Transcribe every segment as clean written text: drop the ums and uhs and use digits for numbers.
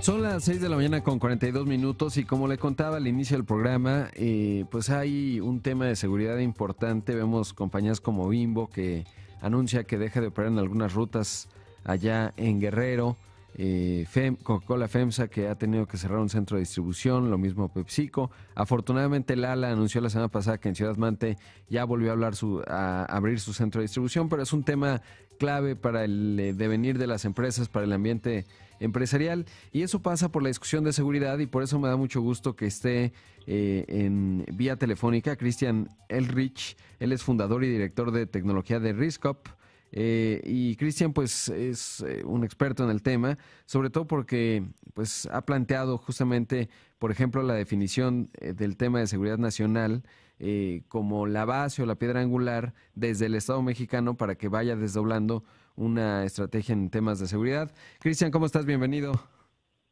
Son las 6 de la mañana con 42 minutos y como le contaba al inicio del programa, pues hay un tema de seguridad importante. Vemos compañías como Bimbo que anuncia que deja de operar en algunas rutas allá en Guerrero. Coca-Cola FEMSA que ha tenido que cerrar un centro de distribución, lo mismo PepsiCo. Afortunadamente Lala anunció la semana pasada que en Ciudad Mante ya volvió a abrir su centro de distribución, pero es un tema clave para el devenir de las empresas, para el ambiente empresarial, y eso pasa por la discusión de seguridad, y por eso me da mucho gusto que esté en vía telefónica Christian Elrich. Él es fundador y director de tecnología de Riscop. Y Christian pues es un experto en el tema, sobre todo porque pues ha planteado justamente, por ejemplo, la definición del tema de seguridad nacional como la base o la piedra angular desde el Estado mexicano para que vaya desdoblando una estrategia en temas de seguridad. Christian, ¿cómo estás? Bienvenido.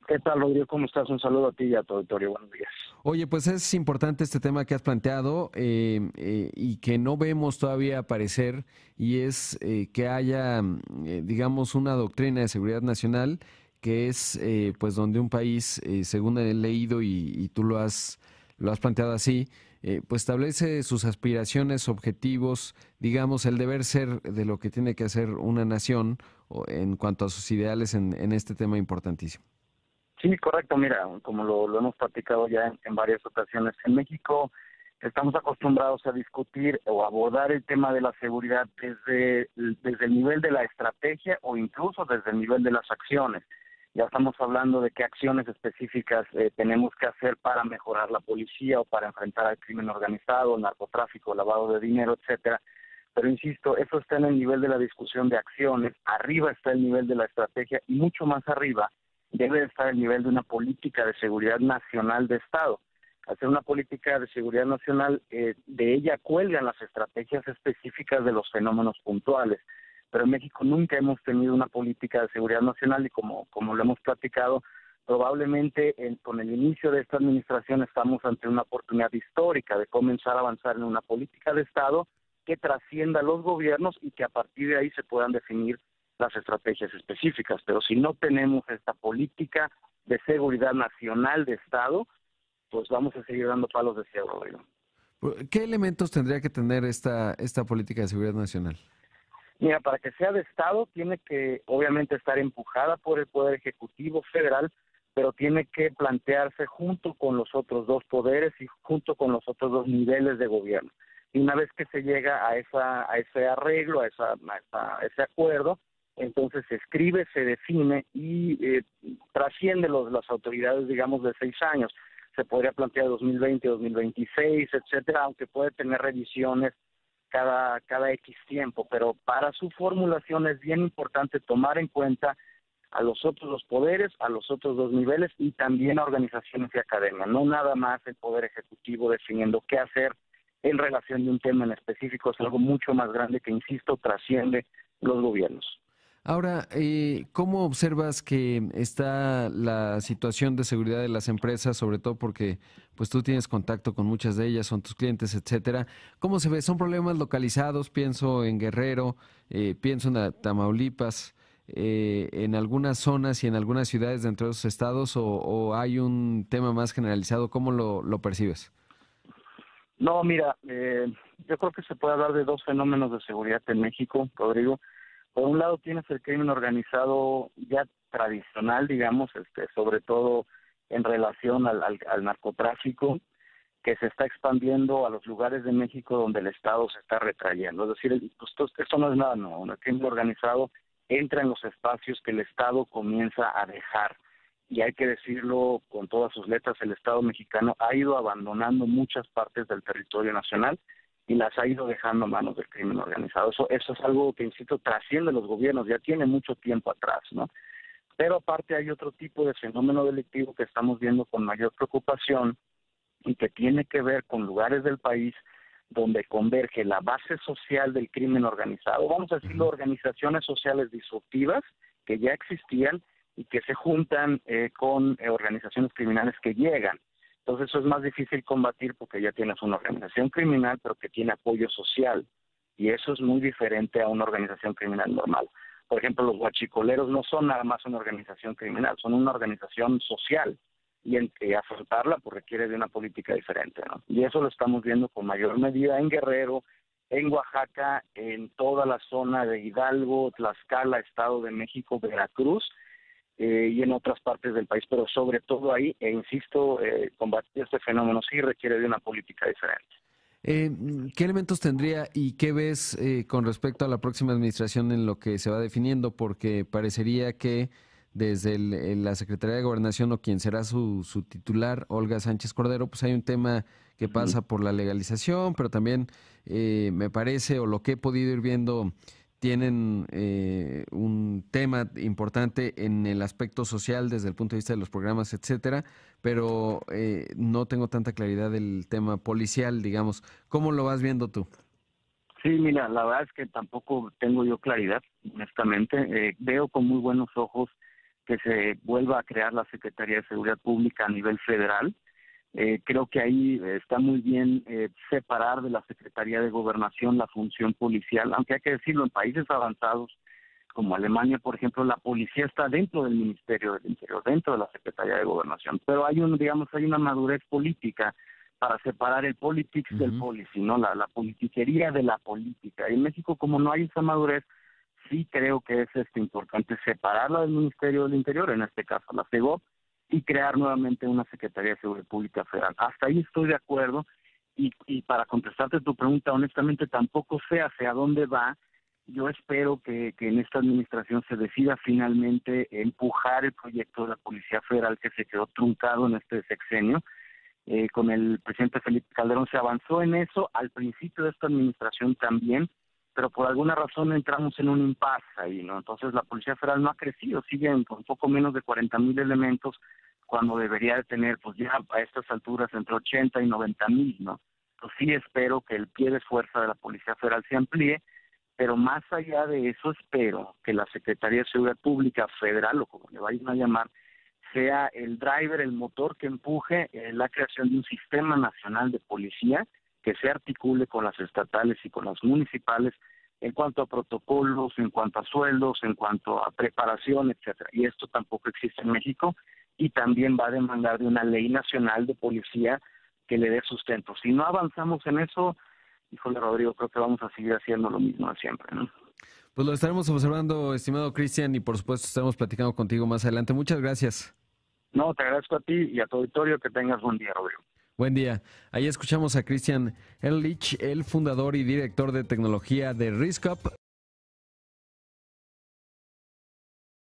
¿Qué tal, Rodrigo? ¿Cómo estás? Un saludo a ti y a tu auditorio. Buenos días. Oye, pues es importante este tema que has planteado y que no vemos todavía aparecer, y es que haya, digamos, una doctrina de seguridad nacional que es, pues, donde un país, según he leído y tú lo has planteado así, pues establece sus aspiraciones, objetivos, digamos, el deber ser de lo que tiene que hacer una nación en cuanto a sus ideales en este tema importantísimo. Sí, correcto. Mira, como lo hemos platicado ya en varias ocasiones, en México estamos acostumbrados a discutir o abordar el tema de la seguridad desde el nivel de la estrategia o incluso desde el nivel de las acciones. Ya estamos hablando de qué acciones específicas tenemos que hacer para mejorar la policía o para enfrentar al crimen organizado, narcotráfico, lavado de dinero, etcétera. Pero insisto, eso está en el nivel de la discusión de acciones. Arriba está el nivel de la estrategia y mucho más arriba debe estar el nivel de una política de seguridad nacional de Estado. Hacer una política de seguridad nacional, de ella cuelgan las estrategias específicas de los fenómenos puntuales. Pero en México nunca hemos tenido una política de seguridad nacional y como lo hemos platicado, probablemente con el inicio de esta administración estamos ante una oportunidad histórica de comenzar a avanzar en una política de Estado que trascienda los gobiernos y que a partir de ahí se puedan definir las estrategias específicas. Pero si no tenemos esta política de seguridad nacional de Estado, pues vamos a seguir dando palos de ciego. ¿Qué elementos tendría que tener esta política de seguridad nacional? Mira, para que sea de Estado tiene que obviamente estar empujada por el Poder Ejecutivo Federal, pero tiene que plantearse junto con los otros dos poderes y junto con los otros dos niveles de gobierno. Y una vez que se llega a ese arreglo, a ese acuerdo, entonces se escribe, se define y trasciende las autoridades, digamos, de 6 años. Se podría plantear 2020, 2026, etcétera, aunque puede tener revisiones cada X tiempo, pero para su formulación es bien importante tomar en cuenta a los otros dos poderes, a los otros dos niveles y también a organizaciones y academia, no nada más el Poder Ejecutivo definiendo qué hacer en relación de un tema en específico, es algo mucho más grande que, insisto, trasciende los gobiernos. Ahora, ¿cómo observas que está la situación de seguridad de las empresas, sobre todo porque pues tú tienes contacto con muchas de ellas, son tus clientes, etcétera? ¿Cómo se ve? ¿Son problemas localizados? Pienso en Guerrero, pienso en Tamaulipas, en algunas zonas y en algunas ciudades dentro de esos estados, o hay un tema más generalizado. ¿Cómo lo percibes? No, mira, yo creo que se puede hablar de dos fenómenos de seguridad en México, Rodrigo. Por un lado tienes el crimen organizado ya tradicional, digamos, sobre todo en relación al narcotráfico, que se está expandiendo a los lugares de México donde el Estado se está retrayendo. Es decir, pues, esto no es nada nuevo. El crimen organizado entra en los espacios que el Estado comienza a dejar. Y hay que decirlo con todas sus letras, el Estado mexicano ha ido abandonando muchas partes del territorio nacional y las ha ido dejando a manos del crimen organizado. Eso es algo que, insisto, trasciende los gobiernos, ya tiene mucho tiempo atrás, ¿no? Pero aparte hay otro tipo de fenómeno delictivo que estamos viendo con mayor preocupación y que tiene que ver con lugares del país donde converge la base social del crimen organizado, vamos a decirlo, organizaciones sociales disruptivas que ya existían y que se juntan con organizaciones criminales que llegan. Entonces eso es más difícil combatir porque ya tienes una organización criminal pero que tiene apoyo social y eso es muy diferente a una organización criminal normal. Por ejemplo, los huachicoleros no son nada más una organización criminal, son una organización social, y afrontarla pues requiere de una política diferente, ¿no? Y eso lo estamos viendo con mayor medida en Guerrero, en Oaxaca, en toda la zona de Hidalgo, Tlaxcala, Estado de México, Veracruz, y en otras partes del país, pero sobre todo ahí, insisto, combatir este fenómeno sí requiere de una política diferente. ¿Qué elementos tendría y qué ves con respecto a la próxima administración en lo que se va definiendo? Porque parecería que desde la Secretaría de Gobernación o quien será su titular, Olga Sánchez Cordero, pues hay un tema que pasa por la legalización, pero también me parece, o lo que he podido ir viendo, tienen un tema importante en el aspecto social desde el punto de vista de los programas, etcétera, pero no tengo tanta claridad del tema policial, digamos. ¿Cómo lo vas viendo tú? Sí, mira, la verdad es que tampoco tengo yo claridad, honestamente. Veo con muy buenos ojos que se vuelva a crear la Secretaría de Seguridad Pública a nivel federal. Creo que ahí está muy bien separar de la Secretaría de Gobernación la función policial, aunque hay que decirlo, en países avanzados como Alemania, por ejemplo, la policía está dentro del Ministerio del Interior, dentro de la Secretaría de Gobernación, pero hay una madurez política para separar el politics del policy, ¿no? La politiquería de la política. En México, como no hay esa madurez, sí creo que es importante separarla del Ministerio del Interior, en este caso la SEGOP, y crear nuevamente una Secretaría de Seguridad Pública Federal. Hasta ahí estoy de acuerdo, y para contestarte tu pregunta, honestamente tampoco sé hacia dónde va. Yo espero que en esta administración se decida finalmente empujar el proyecto de la Policía Federal que se quedó truncado en este sexenio. Con el presidente Felipe Calderón se avanzó en eso, al principio de esta administración también, pero por alguna razón entramos en un impasse ahí, ¿no? Entonces la Policía Federal no ha crecido, siguen con poco menos de 40,000 elementos, cuando debería de tener, pues ya a estas alturas, entre 80 y 90,000, ¿no? Pues sí espero que el pie de fuerza de la Policía Federal se amplíe, pero más allá de eso espero que la Secretaría de Seguridad Pública Federal, o como le vayan a llamar, sea el driver, el motor que empuje la creación de un sistema nacional de policía que se articule con las estatales y con las municipales en cuanto a protocolos, en cuanto a sueldos, en cuanto a preparación, etcétera. Y esto tampoco existe en México, y también va a demandar de una ley nacional de policía que le dé sustento. Si no avanzamos en eso, híjole, Rodrigo, creo que vamos a seguir haciendo lo mismo de siempre, ¿no? Pues lo estaremos observando, estimado Cristian, y por supuesto estaremos platicando contigo más adelante. Muchas gracias. No, te agradezco a ti y a tu auditorio. Que tengas buen día, Rodrigo. Buen día. Ahí escuchamos a Christian Ehrlich, el fundador y director de tecnología de RISCOP,